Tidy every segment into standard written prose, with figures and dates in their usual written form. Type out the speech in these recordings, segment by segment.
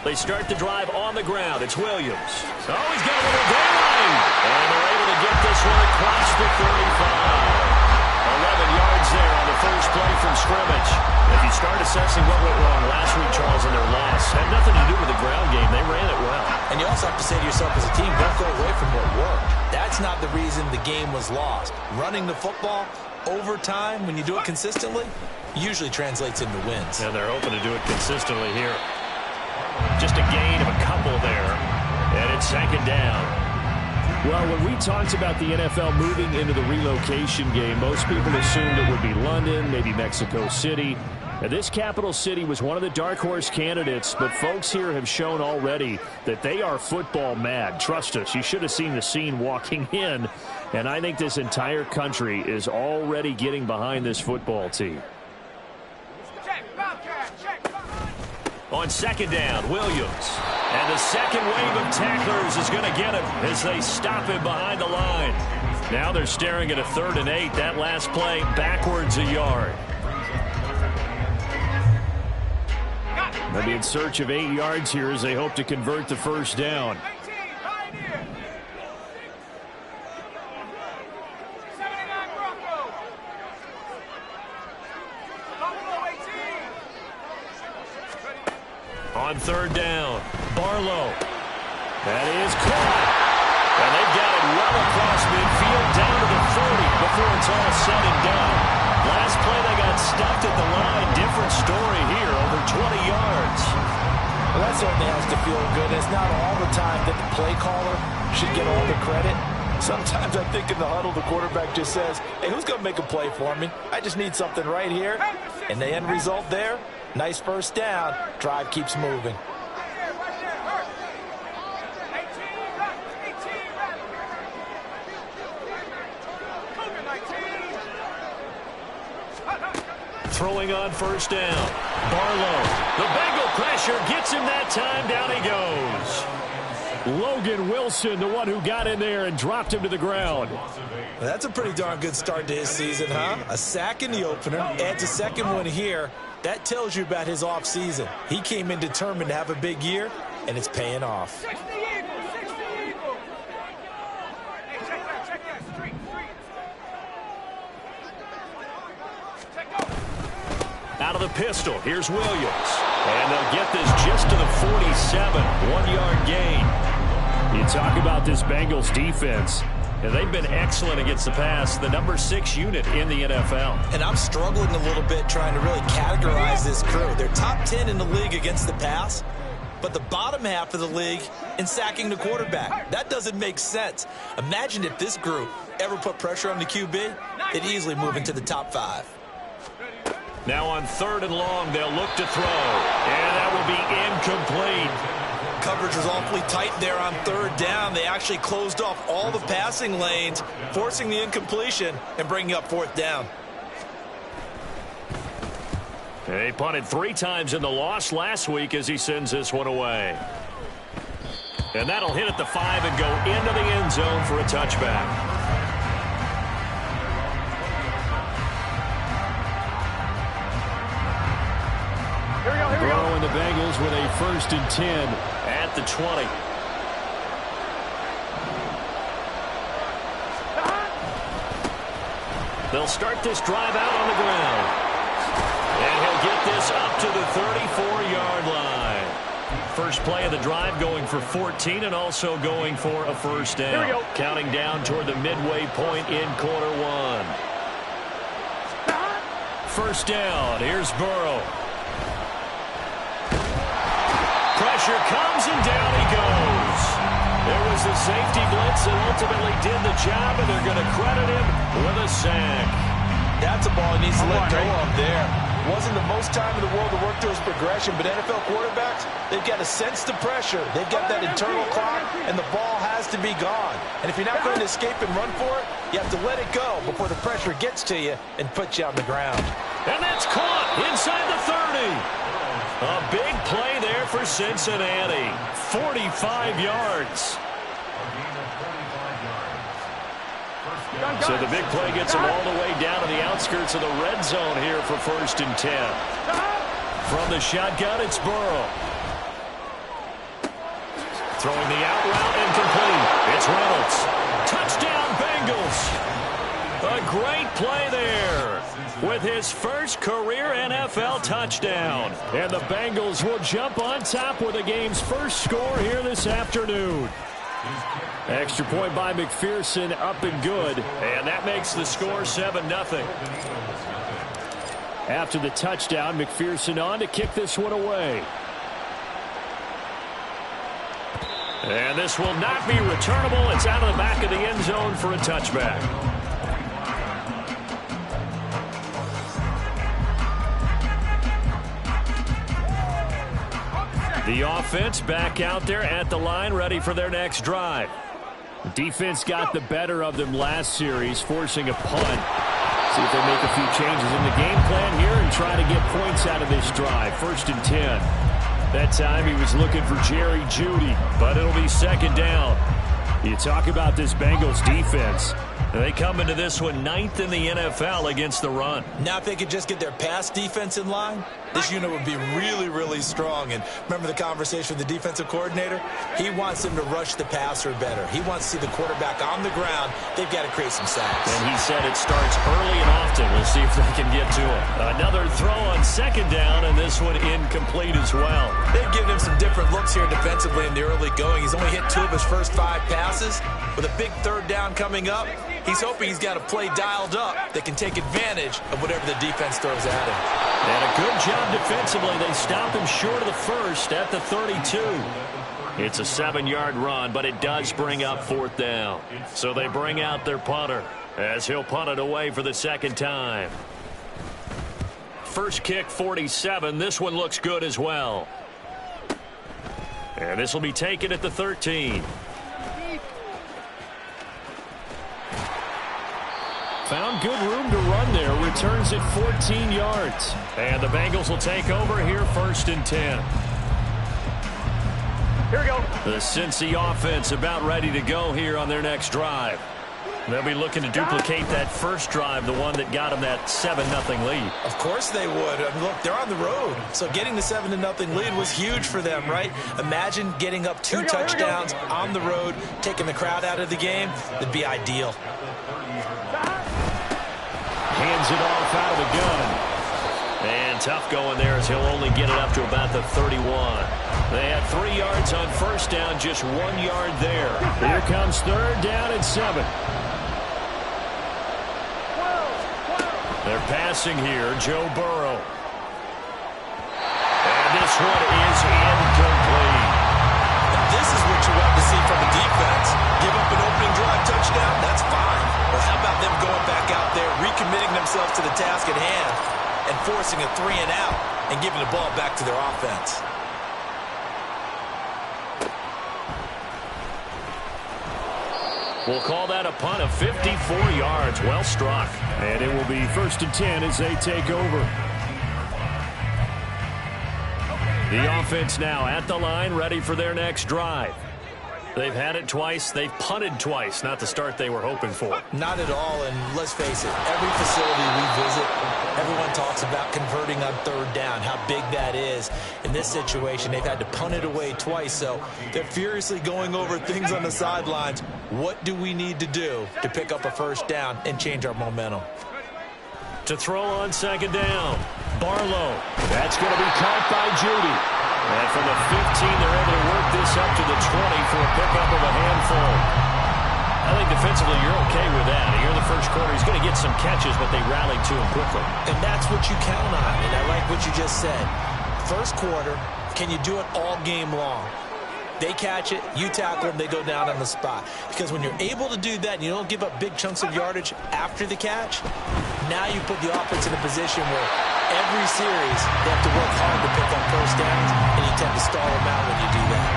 They start the drive on the ground. It's Williams. Oh, he's got a little daylight. And they're able to get this one across the 35. 11 yards there on the first play from scrimmage. If you start assessing what went wrong last week, Charles, in their loss, had nothing to do with the ground game. They ran it well. And you also have to say to yourself as a team, don't go away from what worked. That's not the reason the game was lost. Running the football over time, when you do it consistently, usually translates into wins. And they're hoping to do it consistently here. Just a gain of a couple there. And it's second down. Well, when we talked about the NFL moving into the relocation game, most people assumed it would be London, maybe Mexico City. Now, this capital city was one of the dark horse candidates, but folks here have shown already that they are football mad. Trust us, you should have seen the scene walking in, and I think this entire country is already getting behind this football team. On second down, Williams. And the second wave of tacklers is going to get him as they stop him behind the line. Now they're staring at a 3rd and 8. That last play backwards a yard. They'll be in search of 8 yards here as they hope to convert the first down. On third down, Barlow. That is caught. And they've got it well across midfield down to the 30 before it's all said and done. Last play they got stuffed at the line. Different story here, over 20 yards. Well, that certainly has to feel good. It's not all the time that the play caller should get all the credit. Sometimes I think in the huddle the quarterback just says, hey, who's going to make a play for me? I just need something right here. And the end result there, nice first down. Drive keeps moving. Throwing on first down. Barlow. The Bengal pressure gets him that time. Down he goes. Logan Wilson, the one who got in there and dropped him to the ground. Well, that's a pretty darn good start to his season, huh? A sack in the opener, adds a second one here. That tells you about his offseason. He came in determined to have a big year, and it's paying off. Out of the pistol, here's Williams. And they'll get this just to the 47, 1-yard gain. You talk about this Bengals defense, and they've been excellent against the pass, the number 6 unit in the NFL. And I'm struggling a little bit trying to really categorize this crew. They're top 10 in the league against the pass, but the bottom half of the league in sacking the quarterback. That doesn't make sense. Imagine if this group ever put pressure on the QB, they'd easily move into the top 5. Now on 3rd and long, they'll look to throw. And that will be incomplete. Coverage was awfully tight there on 3rd down. They actually closed off all the passing lanes, forcing the incompletion and bringing up 4th down. They punted 3 times in the loss last week as he sends this one away. And that'll hit at the 5 and go into the end zone for a touchback. Burrow and the Bengals with a 1st and 10 at the 20. They'll start this drive out on the ground. And he'll get this up to the 34-yard line. First play of the drive going for 14 and also going for a first down. Counting down toward the midway point in quarter 1. First down. Here's Burrow. Pressure comes and down he goes. There was the safety blitz that ultimately did the job, and they're going to credit him with a sack. That's a ball he needs to let go of there. Wasn't the most time in the world to work through his progression, but NFL quarterbacks, they've got to sense the pressure. They've got that internal clock, and the ball has to be gone. And if you're not going to escape and run for it, you have to let it go before the pressure gets to you and puts you on the ground. And that's caught inside the 30. A big play there for Cincinnati. 45 yards. So the big play gets them all the way down to the outskirts of the red zone here for 1st and 10. From the shotgun, it's Burrow. Throwing the out route incomplete. It's Reynolds. Touchdown, Bengals. A great play there with his first career NFL touchdown. And the Bengals will jump on top with the game's first score here this afternoon. Extra point by McPherson, up and good. And that makes the score 7-0. After the touchdown, McPherson on to kick this one away. And this will not be returnable. It's out of the back of the end zone for a touchback. The offense back out there at the line, ready for their next drive. The defense got the better of them last series, forcing a punt. See if they make a few changes in the game plan here and try to get points out of this drive. 1st and 10. That time he was looking for Jerry Jeudy, but it'll be 2nd down. You talk about this Bengals defense. They come into this one 9th in the NFL against the run. Now if they could just get their pass defense in line, this unit would be really, really strong. And remember the conversation with the defensive coordinator? He wants them to rush the passer better. He wants to see the quarterback on the ground. They've got to create some sacks. And he said it starts early and often. We'll see if they can get to him. Another throw on 2nd down, and this one incomplete as well. They've given him some different looks here defensively in the early going. He's only hit 2 of his first 5 passes. With a big 3rd down coming up, he's hoping he's got a play dialed up that can take advantage of whatever the defense throws at him. And a good job defensively. They stop him short of the 1st at the 32. It's a 7-yard run, but it does bring up 4th down. So they bring out their punter as he'll punt it away for the 2nd time. First kick, 47. This one looks good as well. And this will be taken at the 13. Found good room to run there. Returns it 14 yards. And the Bengals will take over here 1st and 10. Here we go. The Cincy offense about ready to go here on their next drive. They'll be looking to duplicate that first drive, the one that got them that 7-0 lead. Of course they would. I mean, look, they're on the road. So getting the 7-0 lead was huge for them, right? Imagine getting up 2 touchdowns on the road, taking the crowd out of the game. It'd be ideal. Hands it off out of the gun. And tough going there as he'll only get it up to about the 31. They had 3 yards on 1st down, just 1 yard there. Here comes 3rd down and 7. They're passing here, Joe Burrow. And this one is incomplete. And this is what you want to see from a defense. Give up an opening drive touchdown, that's fine. But how about them going back out there, recommitting themselves to the task at hand, and forcing a 3 and out, and giving the ball back to their offense. We'll call that a punt of 54 yards. Well struck. And it will be 1st and 10 as they take over. The offense now at the line, ready for their next drive. They've had it twice. They've punted twice. Not the start they were hoping for. Not at all, and let's face it, every facility we visit, everyone talks about converting on 3rd down, how big that is. In this situation, they've had to punt it away twice, so they're furiously going over things on the sidelines. What do we need to do to pick up a 1st down and change our momentum? To throw on 2nd down, Barlow. That's going to be caught by Jeudy. And from the 15, they're able to work this up to the 20 for a pickup of a handful. I think defensively you're okay with that. Here in the first quarter, he's going to get some catches, but they rallied to him quickly. And that's what you count on, and I like what you just said. First quarter, can you do it all game long? They catch it, you tackle them, they go down on the spot. Because when you're able to do that and you don't give up big chunks of yardage after the catch, now you put the offense in a position where every series they have to work hard to pick up 1st downs, and you tend to stall them out when you do that.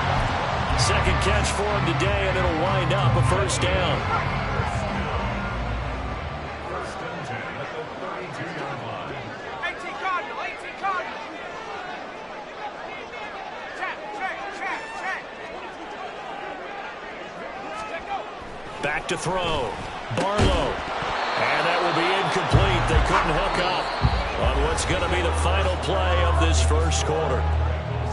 2nd catch for him today, and it'll wind up a 1st down. Back to throw. Barlow. And that will be incomplete. They couldn't hook up on what's going to be the final play of this first quarter.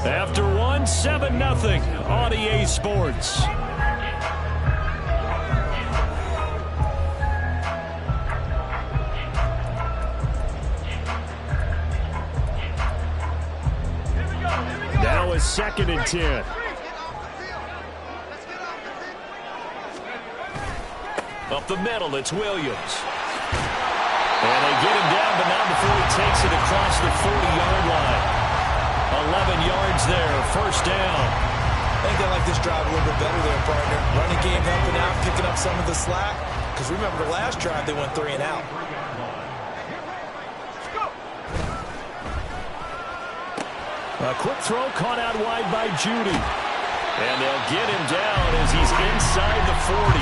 After one, 7-0 on EA Sports. Now a 2nd and 10. Up the middle, it's Williams. And they get him down, but not before he takes it across the 40-yard line. 11 yards there, 1st down. I think they like this drive a little bit better there, partner. Running game helping out, picking up some of the slack. Because remember, the last drive, they went 3 and out. A quick throw caught out wide by Judy. And they'll get him down as he's inside the 40.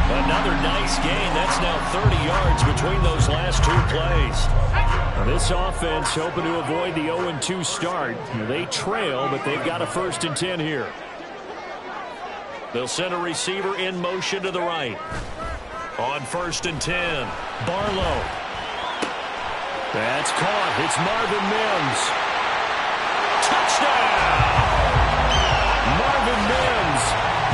Another nice gain. That's now 30 yards between those last 2 plays. Now this offense hoping to avoid the 0-2 start. They trail, but they've got a 1st and 10 here. They'll send a receiver in motion to the right. On 1st and 10, Barlow. That's caught. It's Marvin Mims. Touchdown! Marvin Mims,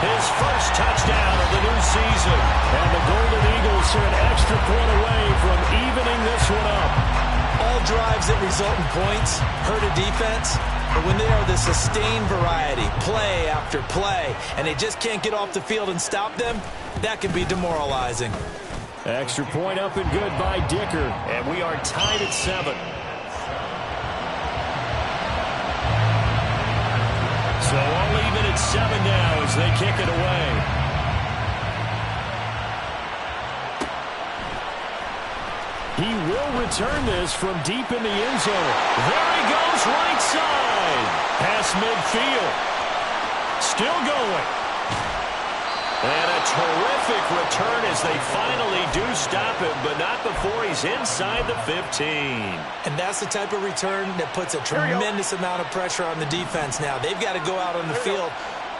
his 1st touchdown of the new season. And the Golden Eagles are an extra point away from evening this one up. All drives that result in points hurt a defense, but when they are the sustained variety, play after play, and they just can't get off the field and stop them, that can be demoralizing. Extra point up and good by Dicker, and we are tied at 7. So all even at 7 now as they kick it away. He will return this from deep in the end zone. There he goes, right side. Past midfield. Still going. And a terrific return as they finally do stop him, but not before he's inside the 15. And that's the type of return that puts a tremendous amount of pressure on the defense now. They've got to go out on the field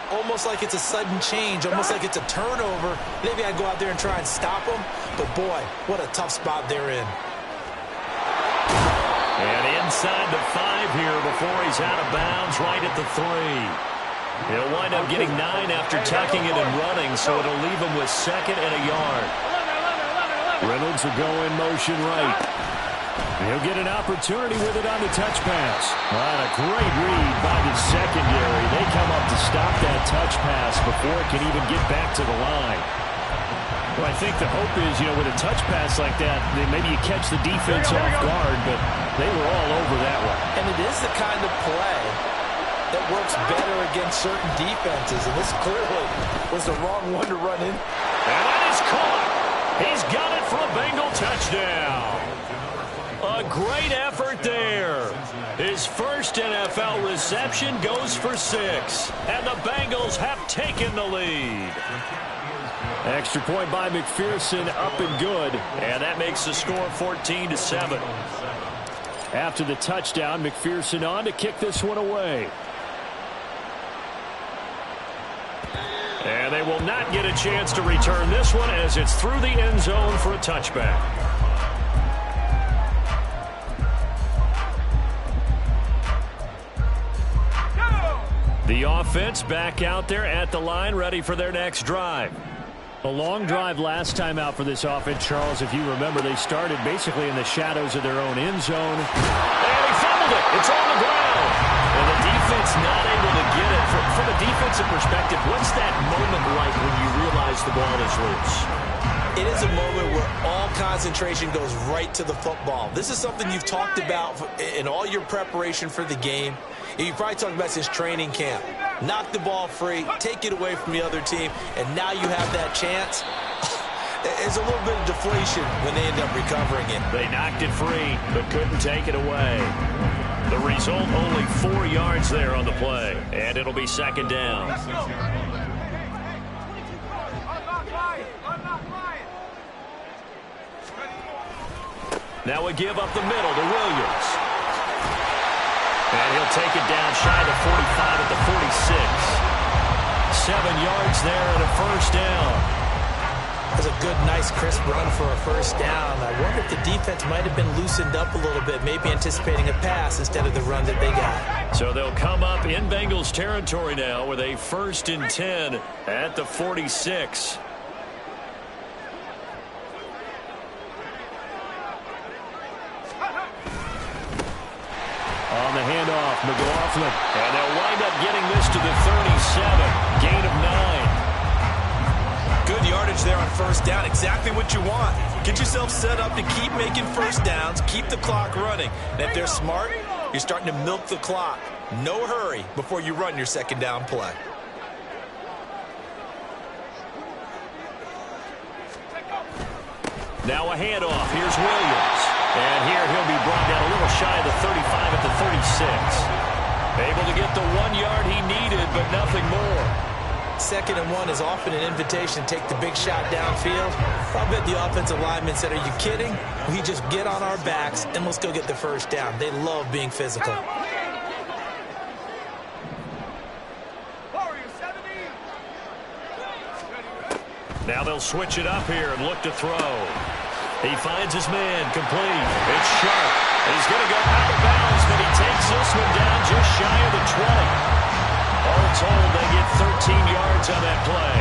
almost like it's a sudden change, almost like it's a turnover. They've got to go out there and try and stop them. But, boy, what a tough spot they're in. And inside the 5 here before he's out of bounds right at the 3. He'll wind up getting 9 after tucking it and running, so it'll leave him with 2nd and a yard. Reynolds will go in motion right. He'll get an opportunity with it on the touch pass. A great read by the secondary. They come up to stop that touch pass before it can even get back to the line. Well, I think the hope is, with a touch pass like that, maybe you catch the defense off guard, but they were all over that one. And it is the kind of play that works better against certain defenses, and this clearly was the wrong one to run in. And that is caught. He's got it for a Bengal touchdown. A great effort there. His 1st NFL reception goes for 6, and the Bengals have taken the lead. Extra point by McPherson, up and good, and that makes the score 14-7. After the touchdown, McPherson on to kick this one away. And they will not get a chance to return this one as it's through the end zone for a touchback. The offense back out there at the line, ready for their next drive. A long drive last time out for this offense, Charles. If you remember, they started basically in the shadows of their own end zone. And he fumbled it. It's on the ground. And the defense not able to get it. From a defensive perspective, what's that moment like when you realize the ball is loose? It is a moment where all concentration goes right to the football. This is something you've talked about in all your preparation for the game. You probably talked about since training camp. Knock the ball free, take it away from the other team, and now you have that chance. There's a little bit of deflation when they end up recovering it. They knocked it free, but couldn't take it away. The result, only 4 yards there on the play, and it'll be 2nd down. Now we give up the middle to Williams. And he'll take it down shy of the 45 at the 46. 7 yards there and a 1st down. was a good, nice, crisp run for a first down. I wonder if the defense might have been loosened up a little bit, maybe anticipating a pass instead of the run that they got. So they'll come up in Bengals territory now with a 1st and 10 at the 46. On the handoff, McLaughlin. And they'll wind up getting this to the 37. Gain of 9. Good yardage there on first down. Exactly what you want. Get yourself set up to keep making first downs, keep the clock running. And if they're smart, you're starting to milk the clock. No hurry before you run your second down play. Now a handoff. Here's Williams. And here he'll be brought down a little shy of the 35 at the 36. Able to get the 1 yard he needed, but nothing more. 2nd and 1 is often an invitation to take the big shot downfield. I bet the offensive lineman said, are you kidding? We just get on our backs and let's go get the first down. They love being physical. Now they'll switch it up here and look to throw. He finds his man, complete. It's sharp. He's going to go out of bounds, but he takes this one down just shy of the 20. All told, they get 13 yards on that play.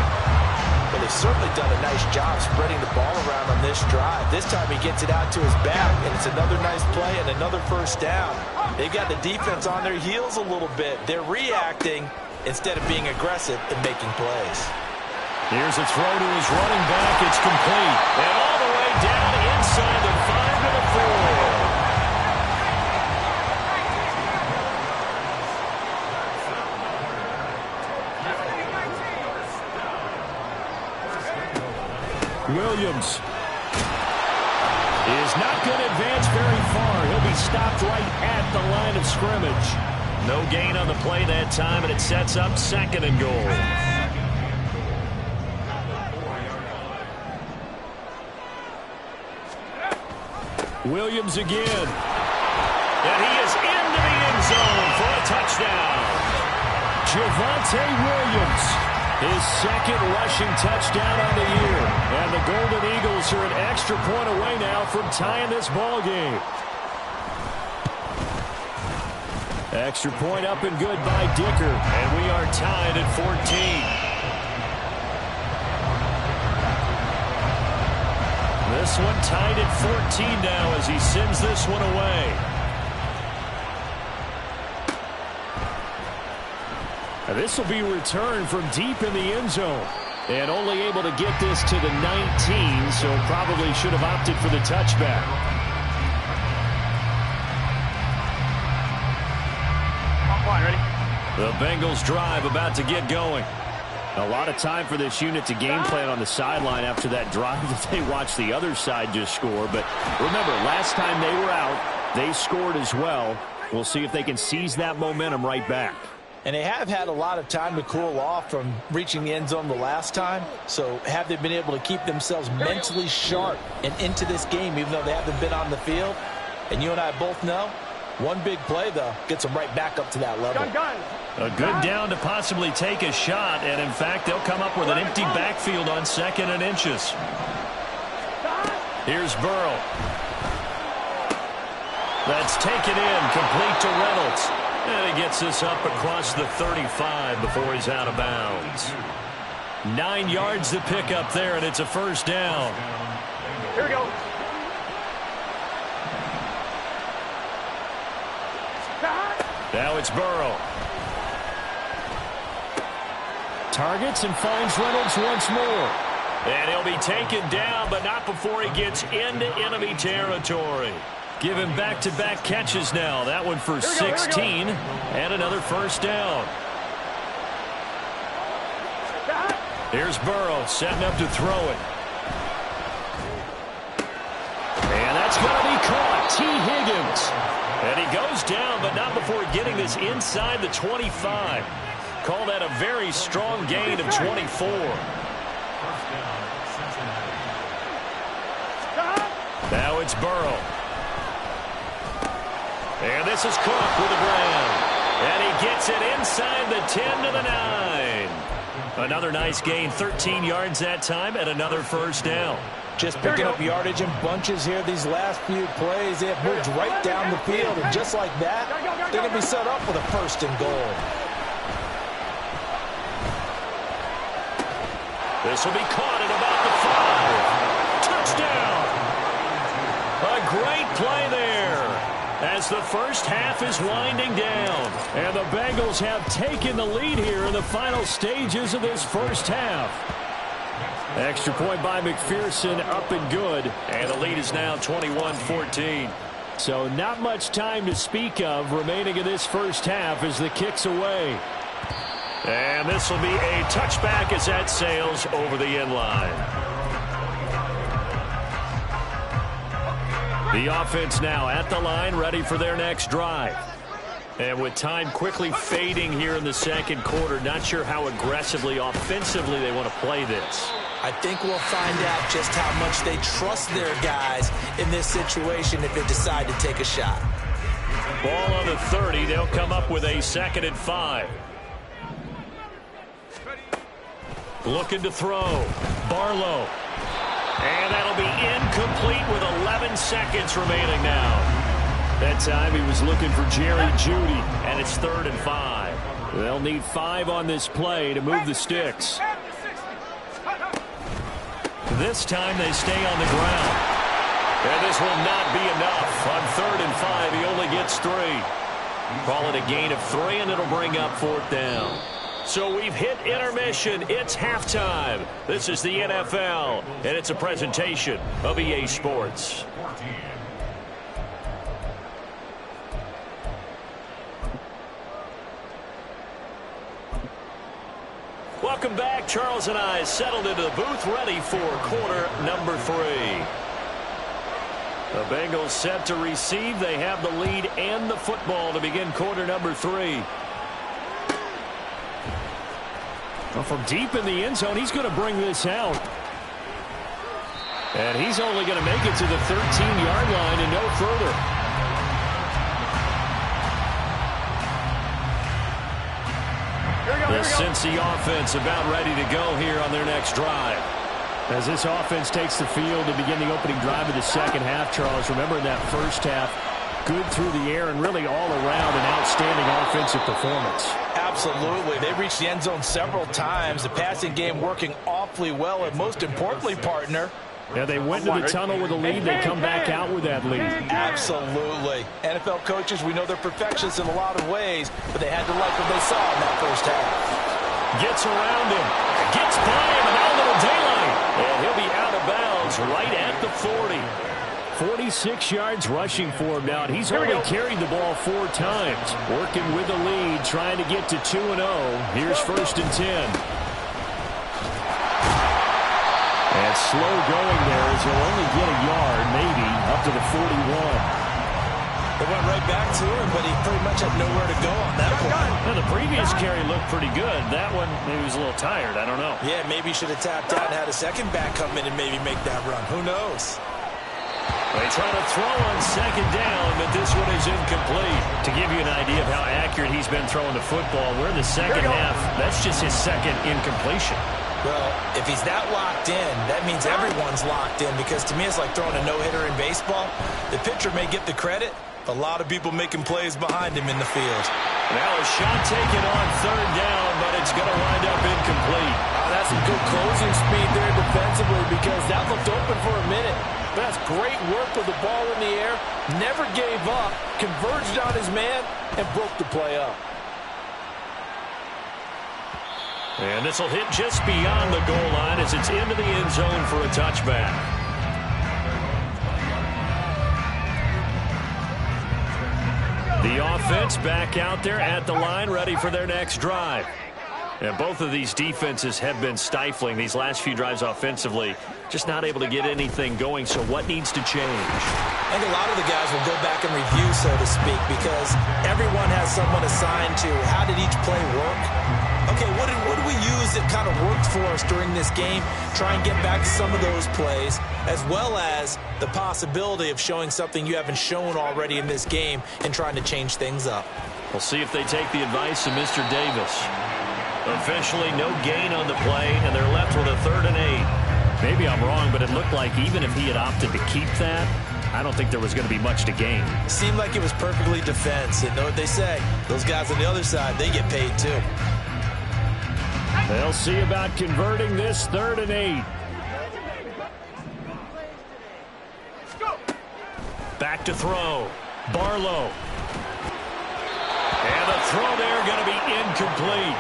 Well, they've certainly done a nice job spreading the ball around on this drive. This time he gets it out to his back, and it's another nice play and another first down. They've got the defense on their heels a little bit. They're reacting instead of being aggressive and making plays. Here's a throw to his running back. It's complete. And all the way down inside the 5 to the 4. Williams is not going to advance very far. He'll be stopped right at the line of scrimmage. No gain on the play that time, and it sets up 2nd and goal. Williams again. And he is into the end zone for a touchdown. Javonte Williams. His 2nd rushing touchdown on the year. And the Golden Eagles are an extra point away now from tying this ball game. Extra point up and good by Dicker. And we are tied at 14. This one tied at 14 now as he sends this one away. This will be returned from deep in the end zone. And only able to get this to the 19, so probably should have opted for the touchback. Ready? The Bengals drive about to get going. A lot of time for this unit to game plan on the sideline after that drive that they watched the other side just score. But remember, last time they were out, they scored as well. We'll see if they can seize that momentum right back. And they have had a lot of time to cool off from reaching the end zone the last time. So have they been able to keep themselves mentally sharp and into this game even though they haven't been on the field? And you and I both know, one big play, though, gets them right back up to that level. A good down to possibly take a shot. And, in fact, they'll come up with an empty backfield on 2nd and inches. Here's Burrow. That's taken in, complete to Reynolds. And he gets this up across the 35 before he's out of bounds. 9 yards to pick up there, and it's a first down. Here we go. Now it's Burrow. Targets and finds Reynolds once more. And he'll be taken down, but not before he gets into enemy territory. Give him back-to-back catches now. That one for 16 and another first down. Here's Burrow setting up to throw it. And that's going to be caught. T. Higgins. And he goes down, but not before getting this inside the 25. Call that a very strong gain of 24. Now it's Burrow. And this is Cook with the ground. And he gets it inside the 10 to the 9. Another nice gain, 13 yards that time, and another first down. Just picking up yardage in bunches here these last few plays. They have moved right down the field, and just like that, they're going to be set up with a first and goal. This will be caught at about the 5. Touchdown! A great play there as the first half is winding down. And the Bengals have taken the lead here in the final stages of this first half. Extra point by McPherson, up and good. And the lead is now 21-14. So not much time to speak of remaining in this first half as the kick's away. And this will be a touchback as that sails over the end line. The offense now at the line, ready for their next drive. And with time quickly fading here in the second quarter, not sure how aggressively, offensively they want to play this. I think we'll find out just how much they trust their guys in this situation if they decide to take a shot. Ball on the 30. They'll come up with a 2nd and 5. Looking to throw. Barlow. And that'll be incomplete with 11 seconds remaining now. That time he was looking for Jerry Jeudy, and it's 3rd and 5. They'll need 5 on this play to move the sticks. This time they stay on the ground. And this will not be enough. On 3rd and 5, he only gets 3. Call it a gain of 3, and it'll bring up 4th down. So we've hit intermission. It's halftime. This is the NFL, and it's a presentation of EA Sports. Welcome back. Charles and I settled into the booth, ready for quarter number 3. The Bengals set to receive. They have the lead and the football to begin quarter number 3. Well, from deep in the end zone, he's going to bring this out. And he's only going to make it to the 13-yard line and no further. The Cincy offense about ready to go here on their next drive. As this offense takes the field to begin the opening drive of the second half, Charles, remember in that first half, good through the air and really all around an outstanding offensive performance. Absolutely. They reached the end zone several times. The passing game working awfully well, and most importantly, partner, yeah, they went to the tunnel with a lead. They come back out with that lead. Absolutely. NFL coaches, we know they're perfectionists in a lot of ways, but they had to like what they saw in that first half. Gets around him. Gets by him, and now a little daylight. And he'll be out of bounds right at the 40. 46 yards rushing for him now, and he's only carried the ball 4 times. Working with the lead, trying to get to 2-0. Here's 1st and 10. And slow going there as he'll only get a yard, maybe, up to the 41. They went right back to him, but he pretty much had nowhere to go on that one. Now, the previous carry looked pretty good. That one, maybe he was a little tired. I don't know. Yeah, maybe he should have tapped out and had a second back come in and maybe make that run. Who knows? They try to throw on 2nd down, but this one is incomplete. To give you an idea of how accurate he's been throwing the football, we're in the second half. That's just his 2nd incompletion. Well, if he's that locked in, that means everyone's locked in, because to me it's like throwing a no-hitter in baseball. The pitcher may get the credit, a lot of people making plays behind him in the field. Now a shot taken on 3rd down, but it's going to wind up incomplete. That's some good closing speed there defensively, because that looked open for a minute. But that's great work with the ball in the air. Never gave up, converged on his man, and broke the play up. And this will hit just beyond the goal line as it's into the end zone for a touchback. The offense back out there at the line, ready for their next drive. And both of these defenses have been stifling these last few drives offensively. Just not able to get anything going, so what needs to change? I think a lot of the guys will go back and review, so to speak, because everyone has someone assigned to how did each play work. Okay, what did we use that kind of worked for us during this game? Try and get back to some of those plays, as well as the possibility of showing something you haven't shown already in this game and trying to change things up. We'll see if they take the advice of Mr. Davis. Officially no gain on the play, and they're left with a 3rd and 8. Maybe I'm wrong, but it looked like even if he had opted to keep that, I don't think there was going to be much to gain. It seemed like it was perfectly defense. You know what they say? Those guys on the other side, they get paid too. They'll see about converting this 3rd and 8. Back to throw. Barlow. And the throw there going to be incomplete.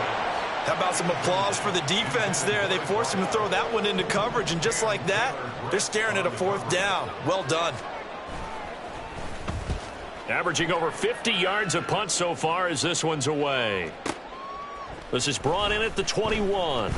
How about some applause for the defense there? They forced him to throw that one into coverage, and just like that, they're staring at a 4th down. Well done. Averaging over 50 yards a punt so far as this one's away. This is brought in at the 21.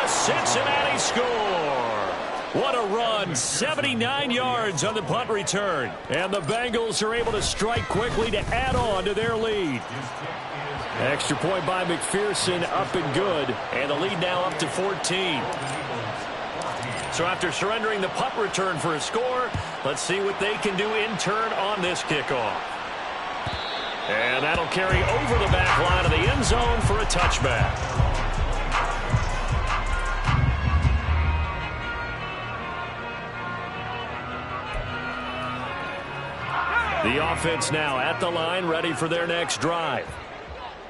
Cincinnati score. What a run. 79 yards on the punt return. And the Bengals are able to strike quickly to add on to their lead. Extra point by McPherson, up and good. And the lead now up to 14. So after surrendering the punt return for a score, let's see what they can do in turn on this kickoff. And that'll carry over the back line of the end zone for a touchback. The offense now at the line, ready for their next drive.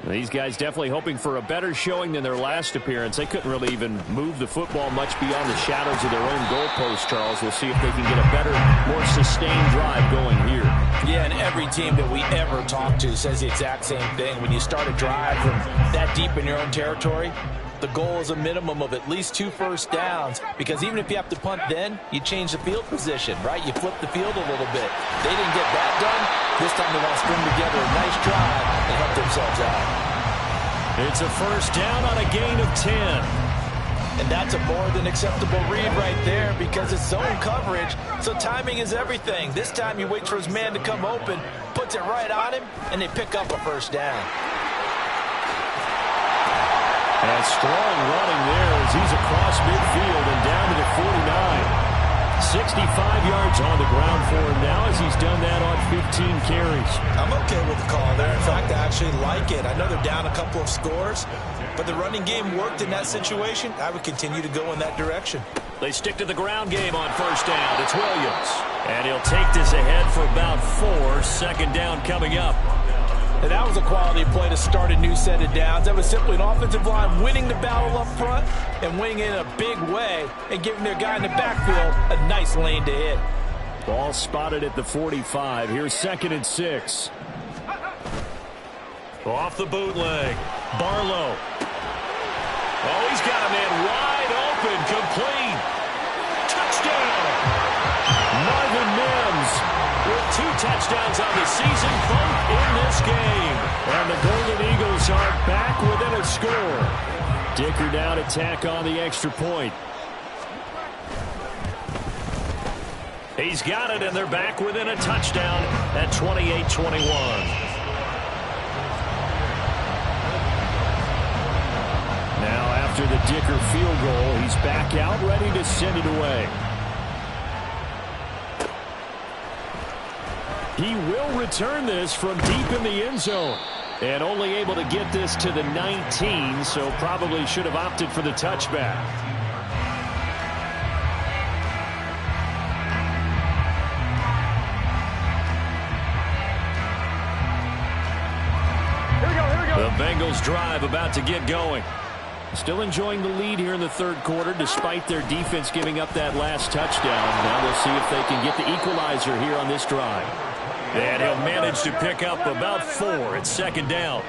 These guys definitely hoping for a better showing than their last appearance. They couldn't really even move the football much beyond the shadows of their own goalpost, Charles. We'll see if they can get a better, more sustained drive going here. Yeah, and every team that we ever talk to says the exact same thing. When you start a drive from that deep in your own territory, the goal is a minimum of at least 2 first downs, because even if you have to punt then, you change the field position, right? You flip the field a little bit. They didn't get that done. This time they want to string together a nice drive and help themselves out. It's a first down on a gain of 10. And that's a more than acceptable read right there, because it's zone coverage, so timing is everything. This time he waits for his man to come open, puts it right on him, and they pick up a first down. And strong running there as he's across midfield and down to the 49. 65 yards on the ground for him now as he's done that on 15 carries. I'm okay with the call there. In fact, I actually like it. I know they're down a couple of scores, but the running game worked in that situation. I would continue to go in that direction. They stick to the ground game on first down. It's Williams. And he'll take this ahead for about 4. Second down coming up. And that was a quality play to start a new set of downs. That was simply an offensive line winning the battle up front and winning in a big way and giving their guy in the backfield a nice lane to hit. Ball spotted at the 45. Here's 2nd and 6. Off the bootleg. Barlow. Oh, he's got a man wide open. Complete. Touchdown. Marvin Mims with 2 touchdowns on the season, both in this game. And the Golden Eagles are back within a score. Dicker down to tack on the extra point. He's got it, and they're back within a touchdown at 28-21. Now after the Dicker field goal, he's back out ready to send it away. He will return this from deep in the end zone. And only able to get this to the 19, so probably should have opted for the touchback. Here we go. The Bengals drive about to get going. Still enjoying the lead here in the 3rd quarter, despite their defense giving up that last touchdown. Now we'll see if they can get the equalizer here on this drive. And he'll manage to pick up about 4 at 2nd down.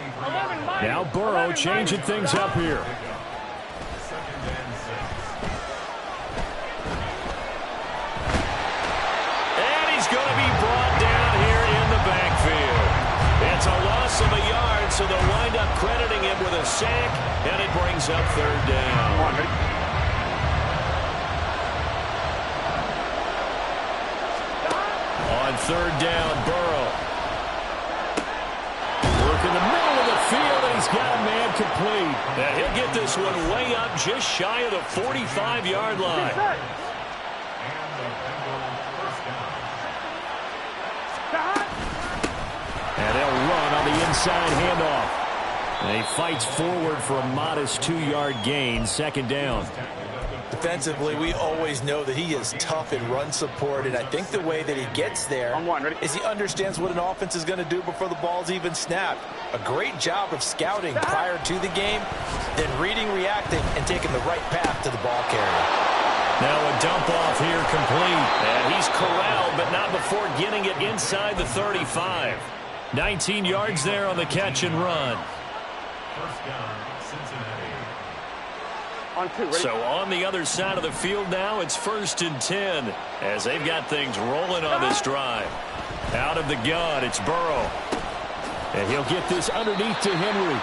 Now Burrow changing things up here. And he's going to be brought down here in the backfield. It's a loss of a yard, so they'll wind up crediting him with a sack, and it brings up 3rd down. On 3rd down, Burrow. Work in the middle of the field, and he's got a man incomplete. And he'll get this one way up just shy of the 45-yard line. And they'll run on the inside handoff. And he fights forward for a modest 2-yard gain, second down. Defensively, we always know that he is tough in run support, and I think the way that he gets there is he understands what an offense is going to do before the ball's even snapped. A great job of scouting prior to the game, then reading, reacting, and taking the right path to the ball carrier. Now a dump off here complete. And he's corralled, but not before getting it inside the 35. 19 yards there on the catch and run. First down, Cincinnati. On two, ready? So on the other side of the field now, it's 1st and 10 as they've got things rolling on this drive. Out of the gun, it's Burrow. And he'll get this underneath to Henry.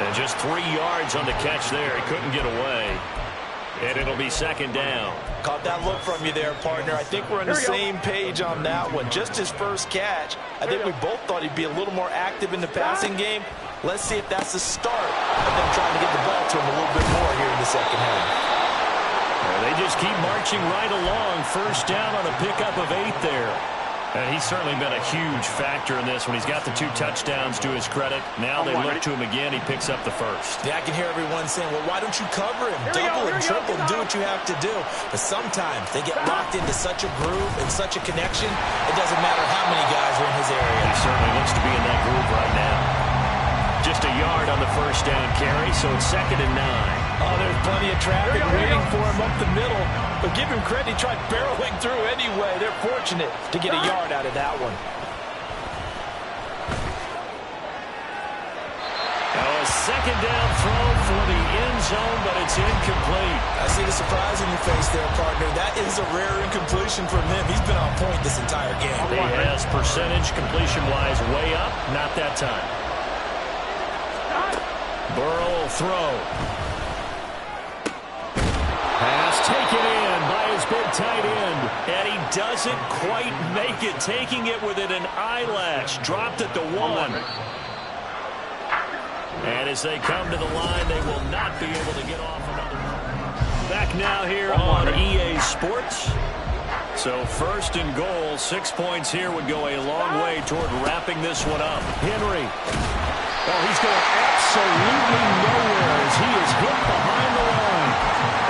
And just 3 yards on the catch there. He couldn't get away. And it'll be second down. Caught that look from you there, partner. I think we're on the same page on that one. Just his first catch. I think we both thought he'd be a little more active in the passing game. Let's see if that's the start of them trying to get the ball to him a little bit more here in the second half. They just keep marching right along. First down on a pickup of 8 there. And he's certainly been a huge factor in this when he's got the 2 touchdowns to his credit. Now they look to him again. He picks up the first. Yeah, I can hear everyone saying, well, why don't you cover him? Double and triple, do what you have to do. But sometimes they get locked into such a groove and such a connection, it doesn't matter how many guys are in his area. He certainly looks to be in that groove right now. Just a yard on the first down carry, so it's 2nd and 9. Oh, there's plenty of traffic waiting for him up the middle. But give him credit, he tried barreling through anyway. They're fortunate to get a yard out of that one. Now a second down throw for the end zone, but it's incomplete. I see the surprise in your face there, partner. That is a rare incompletion from him. He's been on point this entire game. He has percentage completion-wise way up. Not that time. Burrow will throw. Pass taken in by his big tight end. And he doesn't quite make it. Taking it within an eyelash. Dropped at the 1. And as they come to the line, they will not be able to get off another. Back now here on EA Sports. So 1st and goal. 6 points here would go a long way toward wrapping this one up. Henry. Oh, he's going absolutely nowhere as he is hit behind the line.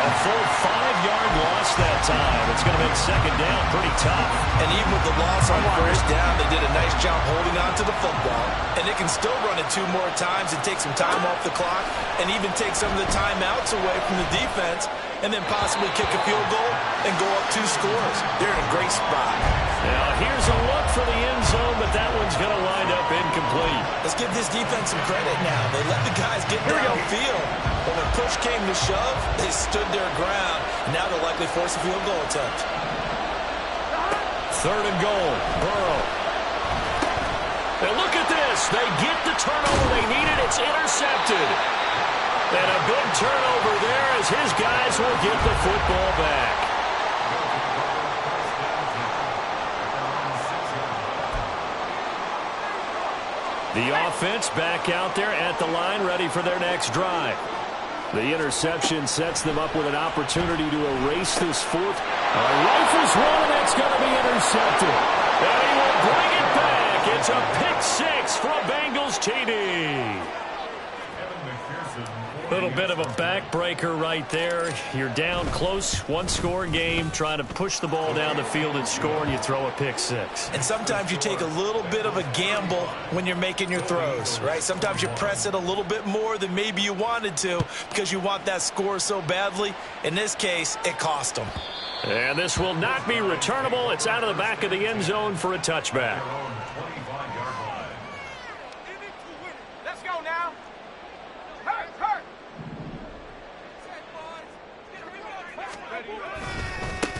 A full 5-yard loss that time. It's going to make second down pretty tough. And even with the loss on first down, they did a nice job holding on to the football. And they can still run it 2 more times and take some time off the clock and even take some of the timeouts away from the defense and then possibly kick a field goal and go up 2 scores. They're in a great spot. Now here's a look for the end zone, but that one's going to wind up incomplete. Let's give this defense some credit now. They let the guys get downfield. But when push came to shove, they stood their ground. And now they'll likely force a field goal attempt. 3rd and goal. Burrow. And look at this. They get the turnover they needed. It's intercepted. And a big turnover there as his guys will get the football back. The offense back out there at the line, ready for their next drive. The interception sets them up with an opportunity to erase this 4th. Rifles one, and that's going to be intercepted. And he will bring it back. It's a pick 6 for a Bengals TD. A little bit of a backbreaker right there. You're down close, 1-score game, trying to push the ball down the field and score, and you throw a pick 6. And sometimes you take a little bit of a gamble when you're making your throws, right? Sometimes you press it a little bit more than maybe you wanted to because you want that score so badly. In this case, it cost them. And this will not be returnable. It's out of the back of the end zone for a touchback. Let's go now. Hurt.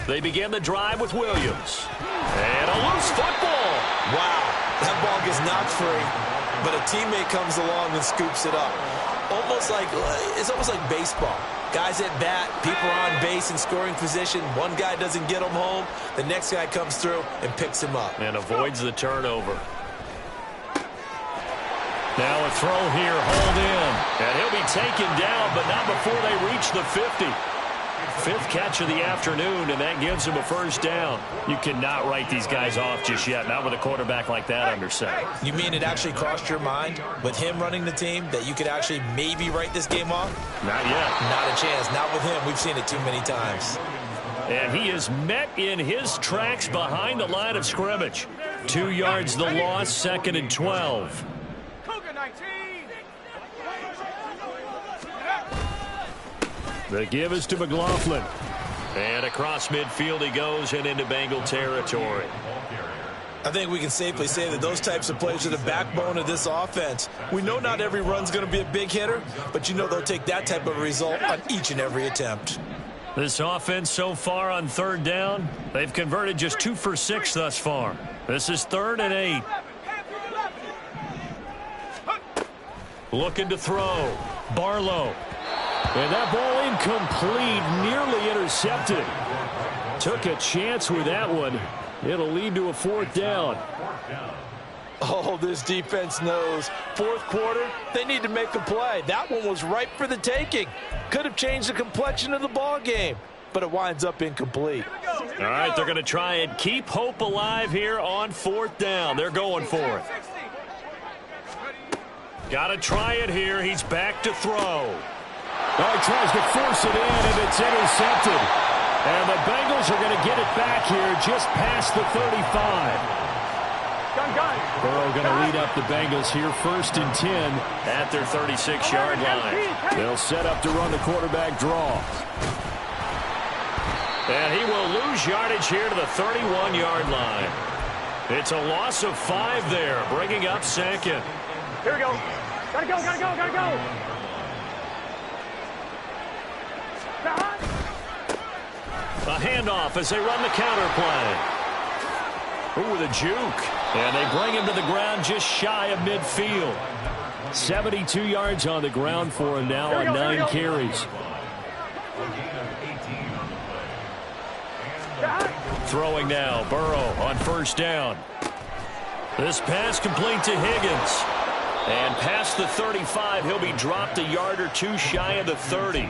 They begin the drive with Williams. And a loose football. Wow, that ball gets knocked free, but a teammate comes along and scoops it up. It's almost like baseball. Guys at bat, people are on base in scoring position. One guy doesn't get him home. The next guy comes through and picks him up. And avoids the turnover. Now a throw here, hauled in. And he'll be taken down, but not before they reach the 50. Fifth catch of the afternoon, and that gives him a first down. You cannot write these guys off just yet, not with a quarterback like that under center. You mean it actually crossed your mind with him running the team that you could actually maybe write this game off? Not yet. Not a chance. Not with him. We've seen it too many times. And he is met in his tracks behind the line of scrimmage. 2 yards the loss, 2nd and 12. Cougar 19. The give is to McLaughlin. And across midfield he goes and into Bengal territory. I think we can safely say that those types of plays are the backbone of this offense. We know not every run's going to be a big hitter, but you know they'll take that type of result on each and every attempt. This offense so far on 3rd down, they've converted just 2 for 6 thus far. This is 3rd and 8. Looking to throw. Barlow. And that ball incomplete, nearly intercepted. Took a chance with that one. It'll lead to a 4th down. Oh, this defense knows. 4th quarter, they need to make a play. That one was ripe for the taking. Could have changed the complexion of the ball game, but it winds up incomplete. All right, they're going to try and keep hope alive here on 4th down. They're going for it. Got to try it here. He's back to throw. Oh, he tries to force it in, and it's intercepted. And the Bengals are going to get it back here just past the 35. Burrow going to lead up the Bengals here 1st and 10 at their 36-yard line. They'll set up to run the quarterback draw. And he will lose yardage here to the 31-yard line. It's a loss of 5 there, bringing up 2nd. Here we go. Gotta go, gotta go, gotta go. A handoff as they run the counter play. Ooh, with a juke. And they bring him to the ground just shy of midfield. 72 yards on the ground for him now on 9 carries. Throwing now, Burrow on 1st down. This pass complete to Higgins. And past the 35, he'll be dropped a yard or 2 shy of the 30.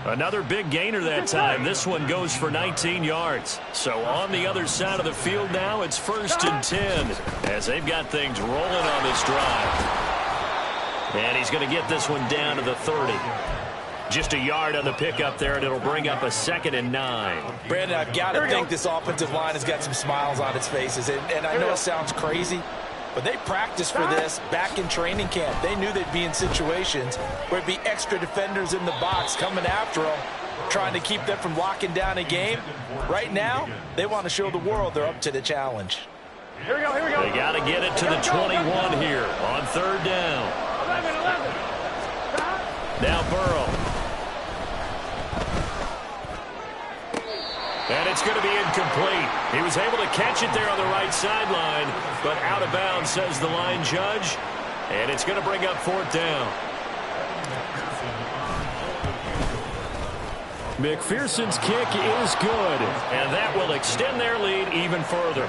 Another big gainer that time. This one goes for 19 yards. So on the other side of the field now, it's 1st and 10 as they've got things rolling on this drive. And he's going to get this one down to the 30. Just a yard on the pickup there, and it'll bring up a 2nd and 9. Brandon, I've got to think this offensive line has got some smiles on its faces. And I know it sounds crazy, but they practiced for this back in training camp. They knew they'd be in situations where it'd be extra defenders in the box coming after them, trying to keep them from locking down a game. Right now, they want to show the world they're up to the challenge. Here we go, here we go. They got to get it to the 21 here on 3rd down. 11. Now Burrow. And it's going to be incomplete. He was able to catch it there on the right sideline, but out of bounds, says the line judge. And it's going to bring up 4th down. McPherson's kick is good. And that will extend their lead even further.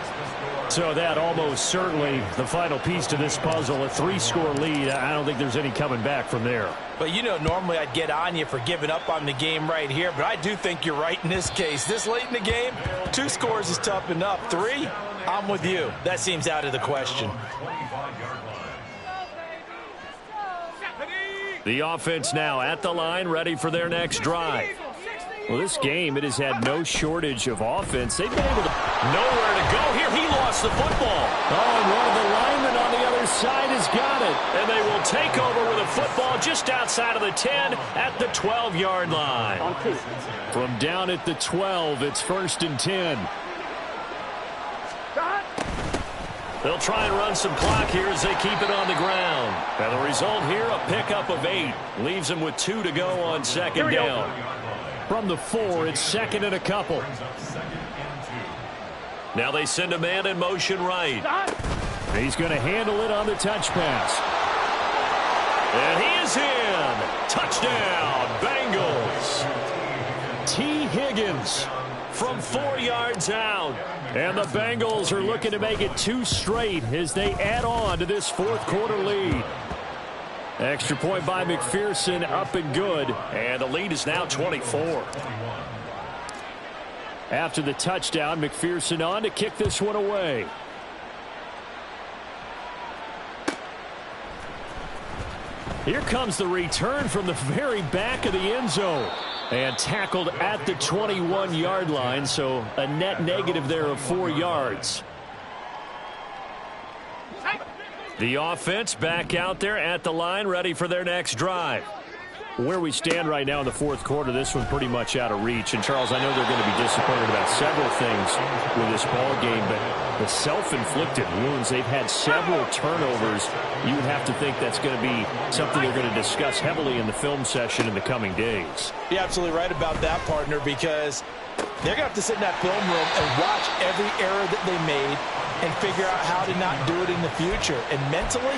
So that almost certainly the final piece to this puzzle, a 3-score lead. I don't think there's any coming back from there. But, you know, normally I'd get on you for giving up on the game right here, but I do think you're right in this case. This late in the game, 2 scores is tough enough. 3, I'm with you. That seems out of the question. The offense now at the line, ready for their next drive. Well, this game, it has had no shortage of offense. They've been able to... Nowhere to go here. He lost the football. Oh, and one of the linemen on the other side has got it. And they will take over with a football just outside of the 10 at the 12-yard line. From down at the 12, it's 1st and 10. They'll try and run some clock here as they keep it on the ground. And the result here, a pickup of 8. Leaves them with 2 to go on 2nd down. From the 4, it's 2nd and a couple. Now they send a man in motion right. He's going to handle it on the touch pass. And he is in. Touchdown, Bengals. T. Higgins from 4 yards out. And the Bengals are looking to make it 2 straight as they add on to this 4th quarter lead. Extra point by McPherson, up and good. And the lead is now 24. After the touchdown, McPherson on to kick this one away. Here comes the return from the very back of the end zone. And tackled at the 21-yard line, so a net negative there of 4 yards. The offense back out there at the line, ready for their next drive. Where we stand right now in the fourth quarter, this one pretty much out of reach. And, Charles, I know they're going to be disappointed about several things with this ball game, but the self-inflicted wounds, they've had several turnovers. You would have to think that's going to be something they're going to discuss heavily in the film session in the coming days. You're absolutely right about that, partner, because they're going to have to sit in that film room and watch every error that they made and figure out how to not do it in the future. And mentally,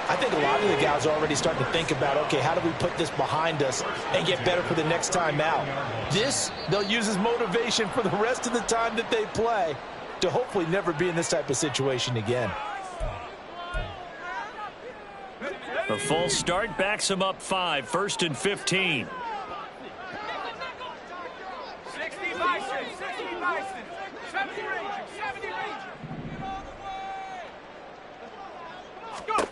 I think a lot of the guys are already starting to think about, okay, how do we put this behind us and get better for the next time out? This, they'll use as motivation for the rest of the time that they play to hopefully never be in this type of situation again. The false start backs them up 5, 1st and 15. 60 Bison, 60 Bison, 70 Rangers, 70 Rangers. Go!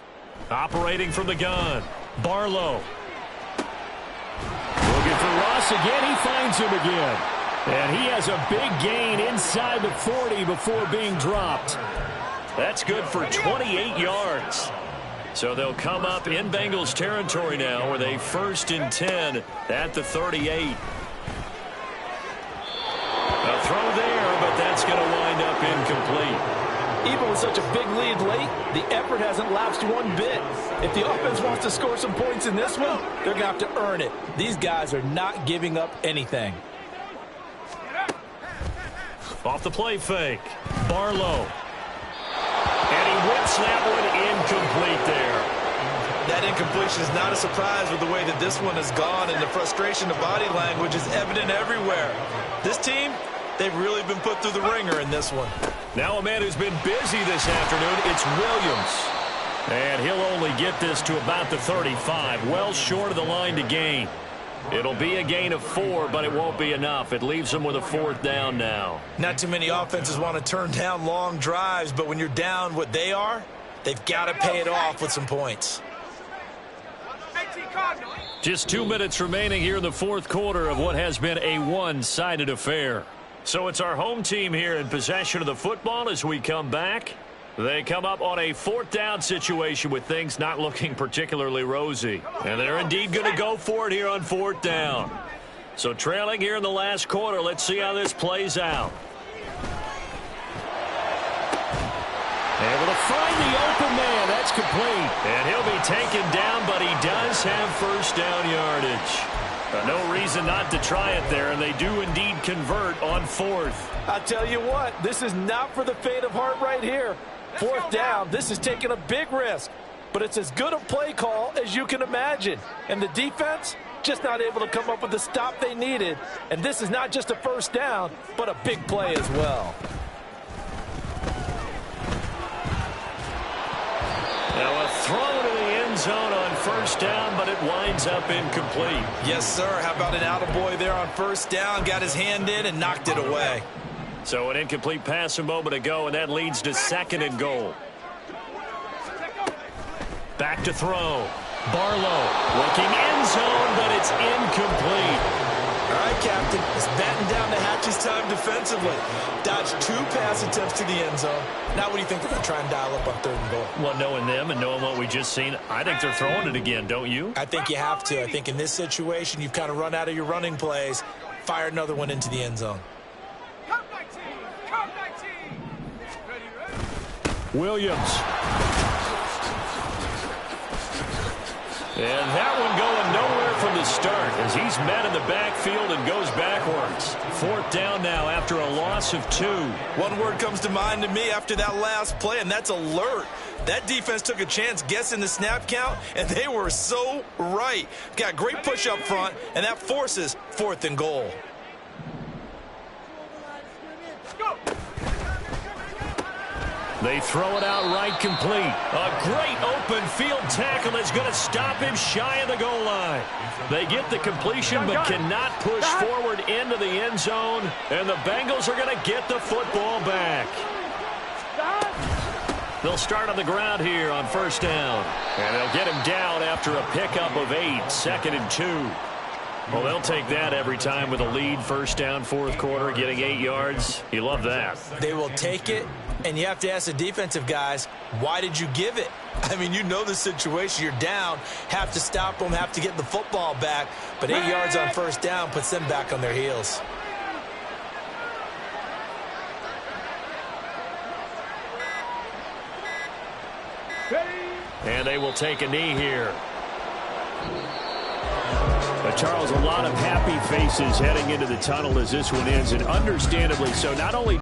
Operating from the gun, Barlow. Looking for Ross again. He finds him again. And he has a big gain inside the 40 before being dropped. That's good for 28 yards. So they'll come up in Bengals territory now with a 1st and 10 at the 38. A throw there, but that's going to wind up incomplete. Even with such a big lead late, the effort hasn't lapsed one bit. If the offense wants to score some points in this one, they're going to have to earn it. These guys are not giving up anything. Off the play fake, Barlow. And he whips that one incomplete there. That incompletion is not a surprise with the way that this one has gone, and the frustration of body language is evident everywhere. This team, they've really been put through the ringer in this one. Now a man who's been busy this afternoon, it's Williams. And he'll only get this to about the 35, well short of the line to gain. It'll be a gain of 4, but it won't be enough. It leaves them with a 4th down now. Not too many offenses want to turn down long drives, but when you're down what they are, they've got to pay it off with some points. Just 2 minutes remaining here in the fourth quarter of what has been a one-sided affair. So it's our home team here in possession of the football as we come back. They come up on a 4th down situation with things not looking particularly rosy. And they're indeed going to go for it here on 4th down. So trailing here in the last quarter, let's see how this plays out. Able to find the open man. That's complete. And he'll be taken down, but he does have 1st down yardage. No reason not to try it there, and they do indeed convert on 4th. I tell you what, this is not for the faint of heart right here. 4th down, this is taking a big risk, but it's as good a play call as you can imagine. And the defense, just not able to come up with the stop they needed. And this is not just a 1st down, but a big play as well. Now a throw to the end zone on 1st down, but it winds up incomplete. Yes, sir. How about an attaboy there on 1st down? Got his hand in and knocked it away. So an incomplete pass a moment ago, and that leads to 2nd and goal. Back to throw. Barlow looking end zone, but it's incomplete. All right, Captain. It's batten down the hatches time defensively. Dodged 2 pass attempts to the end zone. Now what do you think they're going to try and dial up on 3rd and goal? Well, knowing them and knowing what we just seen, I think they're throwing it again, don't you? I think you have to. I think in this situation, you've kind of run out of your running plays. Fire another one into the end zone. Williams. And that one going nowhere from the start as he's met in the backfield and goes backwards. 4th down now after a loss of 2. One word comes to mind to me after that last play, and that's alert. That defense took a chance guessing the snap count, and they were so right. Got great push up front, and that forces 4th and goal. They throw it out right complete. A great open field tackle that's going to stop him shy of the goal line. They get the completion but cannot push forward into the end zone. And the Bengals are going to get the football back. They'll start on the ground here on first down. And they'll get him down after a pickup of 8, 2nd and 2. Well, they'll take that every time with a lead, first down, fourth quarter, getting 8 yards. You love that. They will take it, and you have to ask the defensive guys, why did you give it? I mean, you know the situation. You're down, have to stop them, have to get the football back. But 8 yards on first down puts them back on their heels. And they will take a knee here. But Charles, a lot of happy faces heading into the tunnel as this one ends, and understandably so. Not only